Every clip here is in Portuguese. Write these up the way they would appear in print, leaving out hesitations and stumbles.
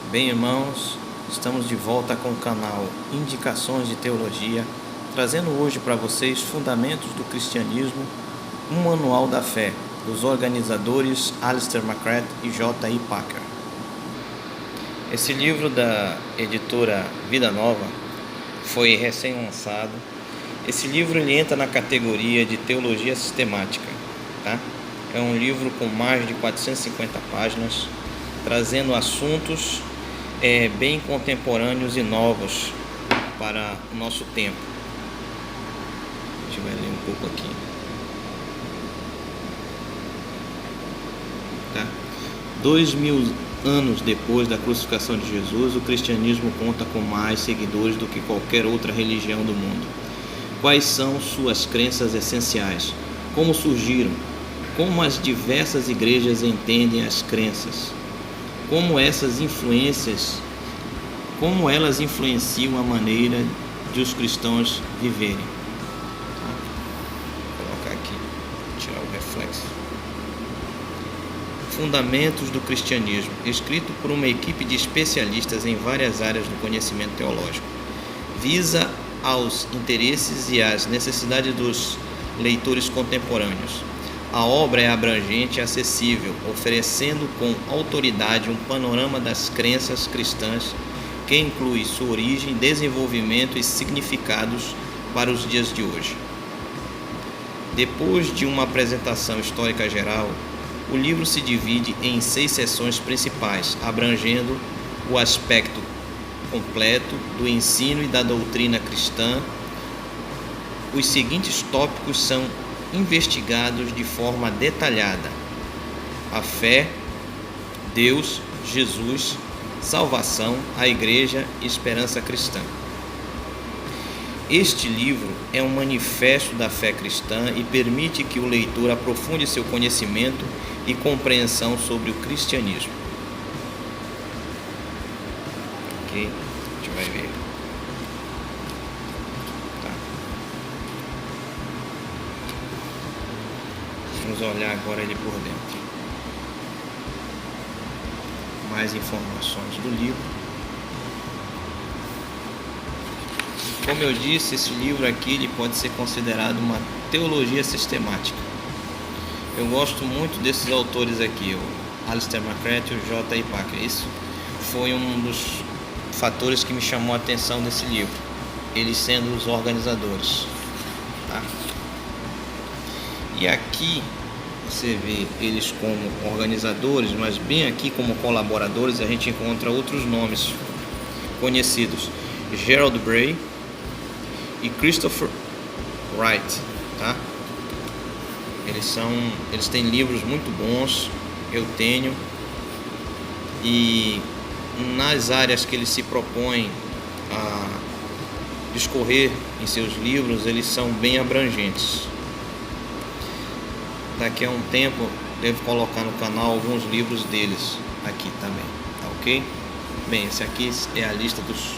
Bem, irmãos, estamos de volta com o canal Indicações de Teologia, trazendo hoje para vocês Fundamentos do Cristianismo, um manual da fé, dos organizadores Alistair McCrath e J.I. Packer. Esse livro da editora Vida Nova foi recém-lançado. Esse livro ele entra na categoria de teologia sistemática, tá? É um livro com mais de 450 páginas, trazendo assuntos bem contemporâneos e novos para o nosso tempo. A gente vai ler um pouco aqui. Tá? 2000 anos depois da crucificação de Jesus, o cristianismo conta com mais seguidores do que qualquer outra religião do mundo. Quais são suas crenças essenciais? Como surgiram? Como as diversas igrejas entendem as crenças? Como elas influenciam a maneira de os cristãos viverem. Vou colocar aqui, tirar o reflexo. Fundamentos do cristianismo, escrito por uma equipe de especialistas em várias áreas do conhecimento teológico. Visa aos interesses e às necessidades dos leitores contemporâneos. A obra é abrangente e acessível, oferecendo com autoridade um panorama das crenças cristãs que inclui sua origem, desenvolvimento e significados para os dias de hoje. Depois de uma apresentação histórica geral, o livro se divide em 6 seções principais, abrangendo o aspecto completo do ensino e da doutrina cristã. Os seguintes tópicos são investigados de forma detalhada: a fé, Deus, Jesus, salvação, a igreja e esperança cristã. Este livro é um manifesto da fé cristã e permite que o leitor aprofunde seu conhecimento e compreensão sobre o cristianismo. Ok? A gente vai ver. Vamos olhar agora ele por dentro. Mais informações do livro. Como eu disse, esse livro aqui ele pode ser considerado uma teologia sistemática. Eu gosto muito desses autores aqui, o Alistair McCrath e o J.I. Packer. Isso foi um dos fatores que me chamou a atenção desse livro, eles sendo os organizadores, tá? E aqui você vê eles como organizadores, mas bem aqui como colaboradores a gente encontra outros nomes conhecidos: Gerald Bray e Christopher Wright, tá? Eles têm livros muito bons, eu tenho, e nas áreas que eles se propõem a discorrer em seus livros, eles são bem abrangentes. Daqui a um tempo devo colocar no canal alguns livros deles aqui também, tá ok? Bem, esse aqui é a lista dos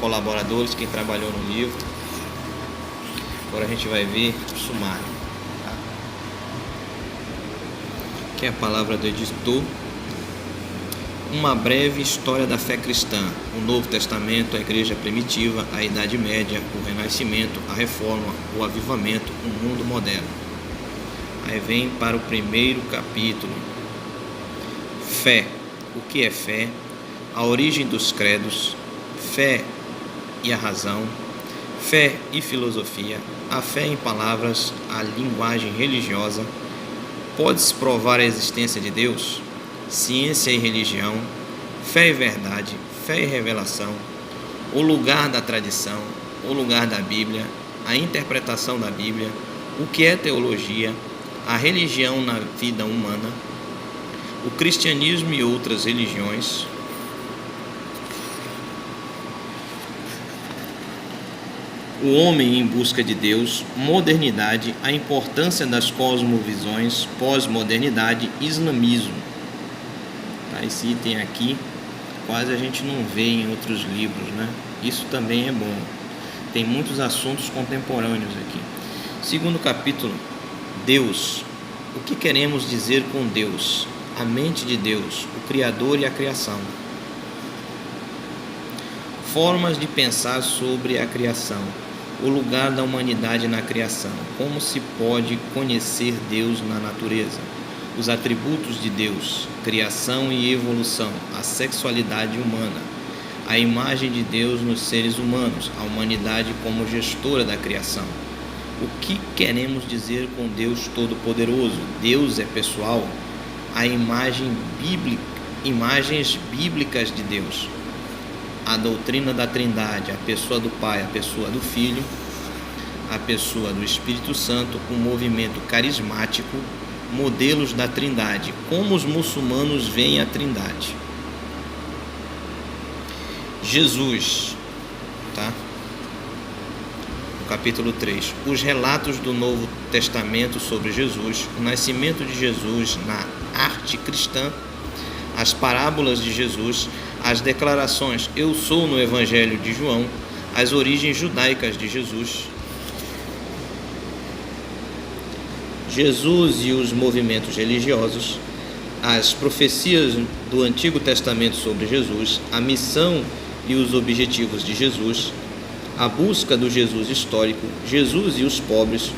colaboradores, quem trabalhou no livro. Agora a gente vai ver o sumário, tá? Aqui é a palavra do editor. Uma breve história da fé cristã: o Novo Testamento, a Igreja Primitiva, a Idade Média, o Renascimento, a Reforma, o Avivamento, o Mundo Moderno. Aí vem para o primeiro capítulo. Fé. O que é fé? A origem dos credos. Fé e a razão. Fé e filosofia. A fé em palavras, a linguagem religiosa. Pode-se provar a existência de Deus? Ciência e religião. Fé e verdade. Fé e revelação. O lugar da tradição. O lugar da Bíblia. A interpretação da Bíblia. O que é teologia? A religião na vida humana, o cristianismo e outras religiões, o homem em busca de Deus, modernidade, a importância das cosmovisões, pós-modernidade, islamismo. Tá, esse item aqui quase a gente não vê em outros livros, né? Isso também é bom. Tem muitos assuntos contemporâneos aqui. Segundo capítulo, Deus. O que queremos dizer com Deus? A mente de Deus, o Criador e a criação. Formas de pensar sobre a criação. O lugar da humanidade na criação. Como se pode conhecer Deus na natureza. Os atributos de Deus. Criação e evolução. A sexualidade humana. A imagem de Deus nos seres humanos. A humanidade como gestora da criação. O que queremos dizer com Deus Todo-Poderoso? Deus é pessoal. A imagens bíblicas de Deus. A doutrina da Trindade, a pessoa do Pai, a pessoa do Filho, a pessoa do Espírito Santo, o movimento carismático, modelos da Trindade, como os muçulmanos veem a Trindade. Jesus, tá? No capítulo 3, os relatos do Novo Testamento sobre Jesus, o nascimento de Jesus na arte cristã, as parábolas de Jesus, as declarações "eu sou" no Evangelho de João, as origens judaicas de Jesus, Jesus e os movimentos religiosos, as profecias do Antigo Testamento sobre Jesus, a missão e os objetivos de Jesus, a busca do Jesus histórico, Jesus e os pobres,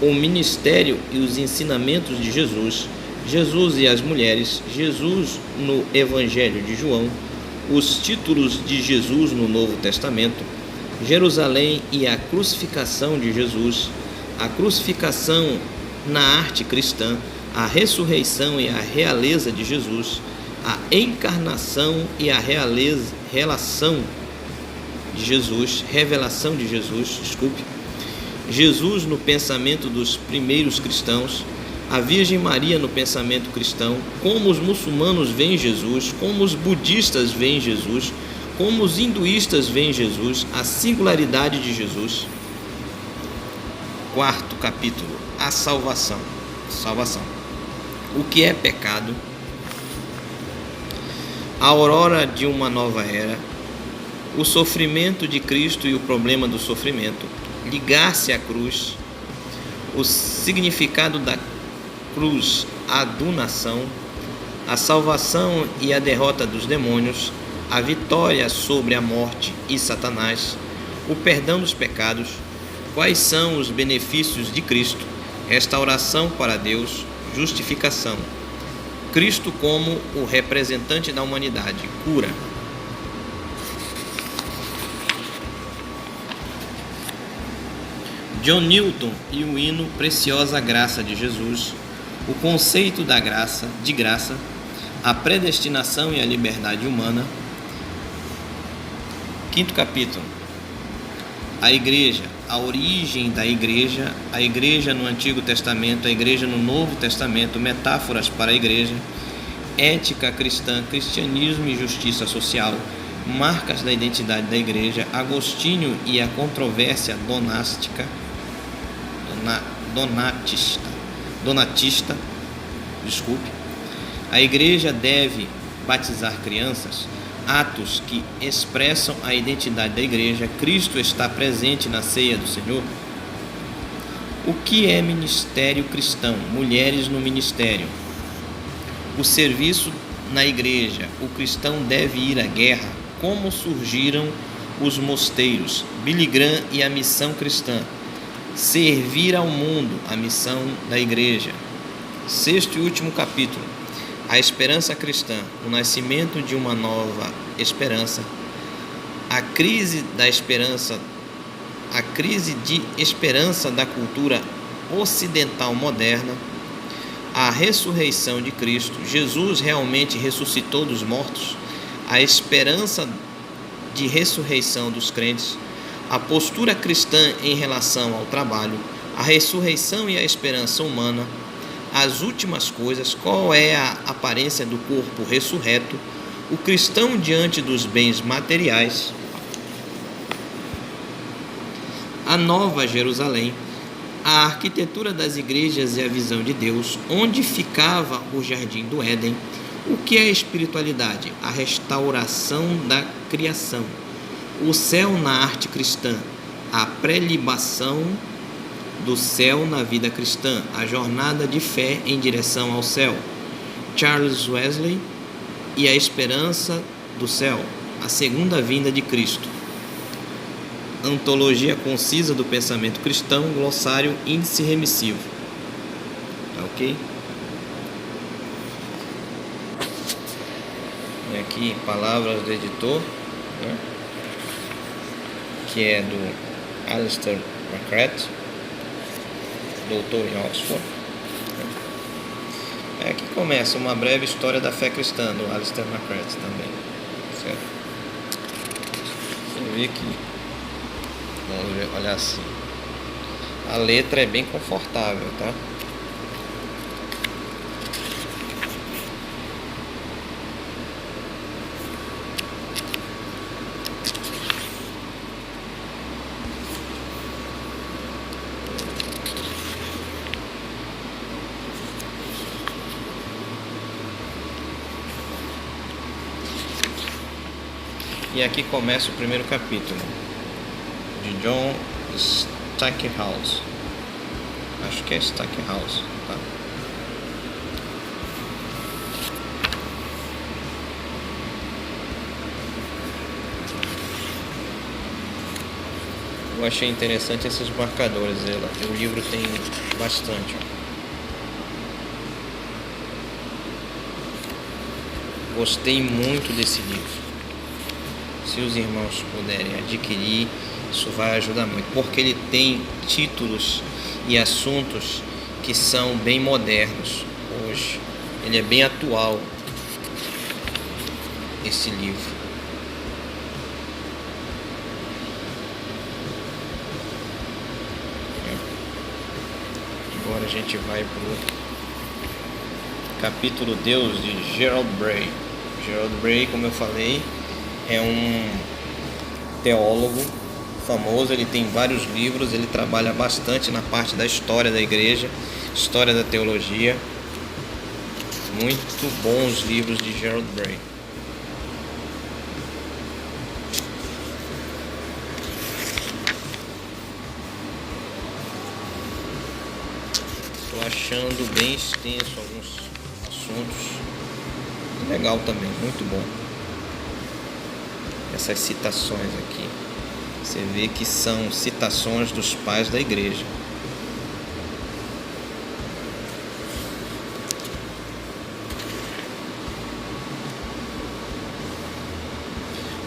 o ministério e os ensinamentos de Jesus, Jesus e as mulheres, Jesus no Evangelho de João, os títulos de Jesus no Novo Testamento, Jerusalém e a crucificação de Jesus, a crucificação na arte cristã, a ressurreição e a realeza de Jesus, a encarnação e a revelação de Jesus, Jesus no pensamento dos primeiros cristãos, a Virgem Maria no pensamento cristão, como os muçulmanos veem Jesus, como os budistas veem Jesus, como os hinduístas veem Jesus, a singularidade de Jesus. Quarto capítulo, a salvação. O que é pecado? A aurora de uma nova era, o sofrimento de Cristo e o problema do sofrimento, ligar-se à cruz, o significado da cruz, a adunação, a salvação e a derrota dos demônios, a vitória sobre a morte e Satanás, o perdão dos pecados, quais são os benefícios de Cristo, restauração para Deus, justificação, Cristo como o representante da humanidade, cura. John Newton e o hino Preciosa Graça de Jesus, o conceito da graça, de graça, a predestinação e a liberdade humana. Quinto capítulo, a igreja, a origem da igreja, a igreja no Antigo Testamento, a igreja no Novo Testamento, metáforas para a igreja, ética cristã, cristianismo e justiça social, marcas da identidade da igreja, Agostinho e a controvérsia donatista, a igreja deve batizar crianças, atos que expressam a identidade da igreja, Cristo está presente na ceia do Senhor. O que é ministério cristão? Mulheres no ministério. O serviço na igreja, o cristão deve ir à guerra. Como surgiram os mosteiros? Billy Graham e a missão cristã. Servir ao mundo, a missão da igreja. Sexto e último capítulo, a esperança cristã, o nascimento de uma nova esperança, a crise de esperança da cultura ocidental moderna, a ressurreição de Cristo, Jesus realmente ressuscitou dos mortos, a esperança de ressurreição dos crentes, a postura cristã em relação ao trabalho, a ressurreição e a esperança humana, as últimas coisas, qual é a aparência do corpo ressurreto, o cristão diante dos bens materiais, a Nova Jerusalém, a arquitetura das igrejas e a visão de Deus, onde ficava o jardim do Éden, o que é a espiritualidade, a restauração da criação, o céu na arte cristã, a prelibação do céu na vida cristã, a jornada de fé em direção ao céu, Charles Wesley e a esperança do céu, a segunda vinda de Cristo. Antologia concisa do pensamento cristão, glossário índice remissivo. Tá ok? E aqui, palavras do editor, né? Que é do Alistair McCrath, doutor em Oxford. Aqui começa uma breve história da fé cristã, do Alistair McCrath também. Certo? Você vê que, vamos ver, olhar assim, a letra é bem confortável, tá? E aqui começa o primeiro capítulo, de John Stackhouse. Acho que é Stackhouse, tá? Eu achei interessante esses marcadores, o livro tem bastante, ó. Gostei muito desse livro. Se os irmãos puderem adquirir, isso vai ajudar muito, porque ele tem títulos e assuntos que são bem modernos hoje. Ele é bem atual, esse livro. Agora a gente vai para o capítulo Deus, de Gerald Bray. Gerald Bray, como eu falei, é um teólogo famoso. Ele tem vários livros, ele trabalha bastante na parte da história da igreja, história da teologia. Muito bons livros de Gerald Bray. Estou achando bem extenso alguns assuntos. Legal também, muito bom. Essas citações aqui, você vê que são citações dos pais da igreja.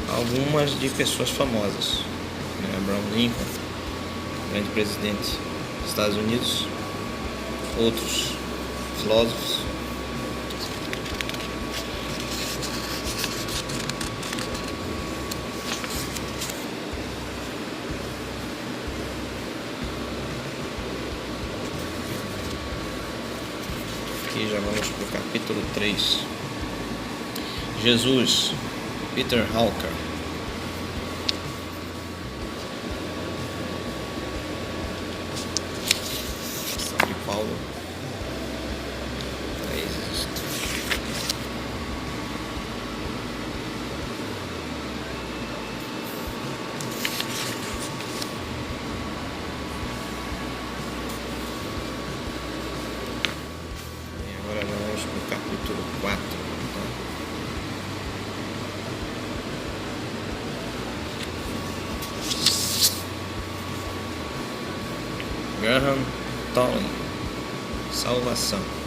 Algumas de pessoas famosas, né? Abraham Lincoln, grande presidente dos Estados Unidos, outros filósofos. Aqui já vamos para o capítulo 3. Jesus, Peter Hawker. São de Paulo. Capítulo 4, tá? Graham Tolling, salvação.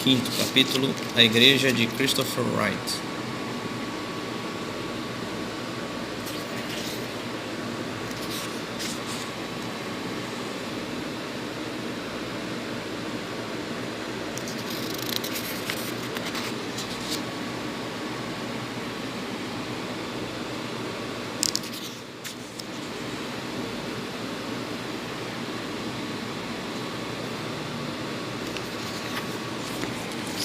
Quinto capítulo, a igreja de Christopher Wright.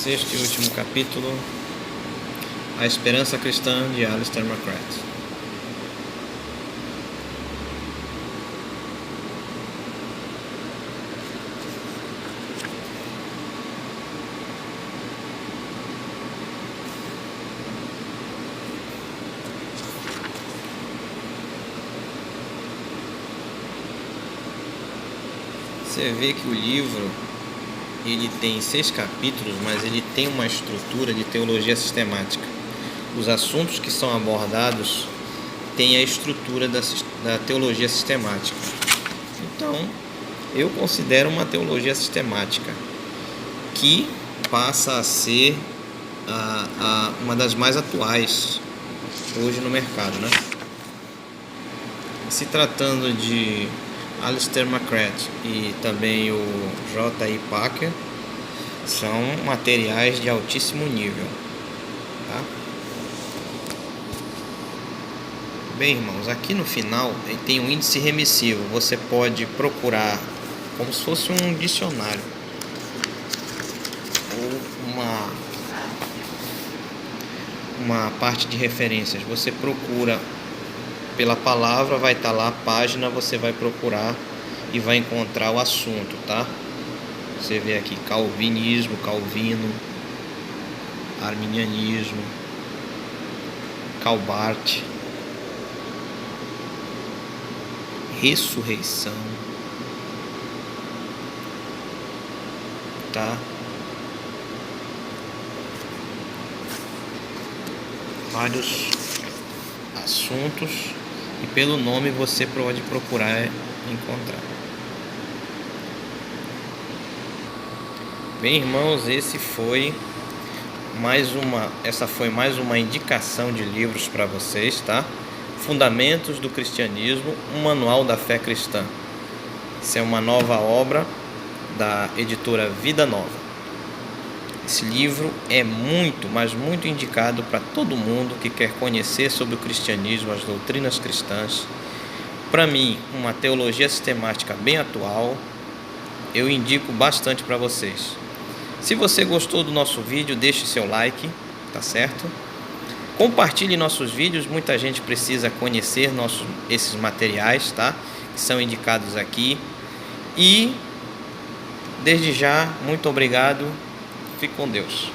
Sexto e último capítulo, A Esperança Cristã, de Alistair McGrath. Você vê que o livro ele tem 6 capítulos, mas ele tem uma estrutura de teologia sistemática. Os assuntos que são abordados têm a estrutura da teologia sistemática. Então, eu considero uma teologia sistemática que passa a ser uma das mais atuais hoje no mercado, né? Se tratando de Alistair McGrath e também o J.I. Packer, são materiais de altíssimo nível, tá? Bem, irmãos, aqui no final tem um índice remissivo. Você pode procurar como se fosse um dicionário ou uma parte de referências. Você procura pela palavra, vai estar lá a página, você vai procurar e vai encontrar o assunto, tá? Você vê aqui calvinismo, Calvino, arminianismo, Calbart, ressurreição, tá? Vários assuntos. E pelo nome você pode procurar e encontrar. Bem, irmãos, essa foi mais uma indicação de livros para vocês, tá? Fundamentos do Cristianismo, um manual da fé cristã. Isso é uma nova obra da editora Vida Nova. Esse livro é muito, mas muito indicado para todo mundo que quer conhecer sobre o cristianismo, as doutrinas cristãs. Para mim, uma teologia sistemática bem atual, eu indico bastante para vocês. Se você gostou do nosso vídeo, deixe seu like, tá certo? Compartilhe nossos vídeos, muita gente precisa conhecer esses materiais, tá? Que são indicados aqui. E, desde já, muito obrigado. Fique com Deus.